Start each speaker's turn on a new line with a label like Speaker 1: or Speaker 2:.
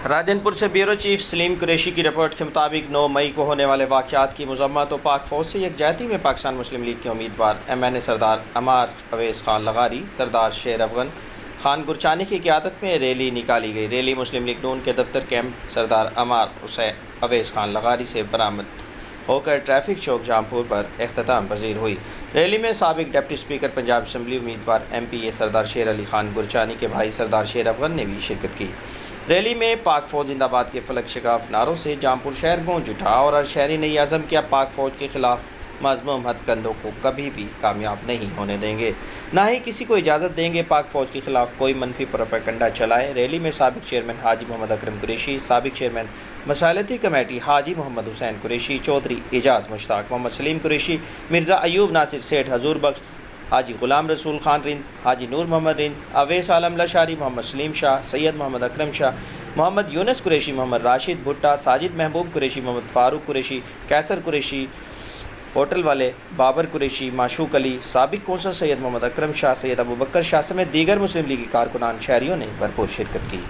Speaker 1: راجنپور سے bureau chief سلیم قریشی کی report کے مطابق 9 مئی کو ہونے والے واقعات کی مذمت و پاک فوج سے یکجہتی میں پاکستان مسلم لیگ کے امیدوار MNA سردار عمار اویس خان لغاری، سردار شیر افغان خان گرچانی کی قیادت میں ریلی نکالی گئی۔ ریلی مسلم لیگ نون کے دفتر کیمپ سردار عمار اویس خان لغاری سے برآمد ہو کر ٹریفک چوک جامپور پر اختتام پذیر ہوئی۔ ریلی میں سابق ڈپٹی اسپیکر پنجاب اسمبلی امیدوار MPA سردار شیر علی خان گرچانی کے بھائی سردار شیر افغان نے بھی شرکت کی۔ ریلی میں پاک فوج زندہ باد کے فلک شگاف نعروں سے جامپور شہر گونج اٹھا اور ہر شہری نے یہ عزم کیا پاک فوج کے خلاف مذموم ہتھ کندوں کو کبھی بھی کامیاب نہیں ہونے دیں گے، نہ ہی کسی کو اجازت دیں گے پاک فوج کے خلاف کوئی منفی پروپیگنڈا چلائے۔ ریلی میں سابق چیئرمین حاجی محمد اکرم قریشی، سابق چیئرمین مسالتی کمیٹی حاجی محمد حسین قریشی، چودھری اعجاز مشتاق، محمد سلیم قریشی، مرزا ایوب ناصر سیٹھ حضور بخش، حاجی غلام رسول خان رند، حاجی نور محمد رند، اویس عالم لشاری، محمد سلیم شاہ، سید محمد اکرم شاہ، محمد یونس قریشی، محمد راشد بھٹا، ساجد محبوب قریشی، محمد فاروق قریشی، کیسر قریشی، ہوٹل والے بابر قریشی، معشوق علی، سابق کونسل سید محمد اکرم شاہ، سید ابو بکر شاہ سمیت دیگر مسلم لیگی کارکنان شہریوں نے بھرپور شرکت کی۔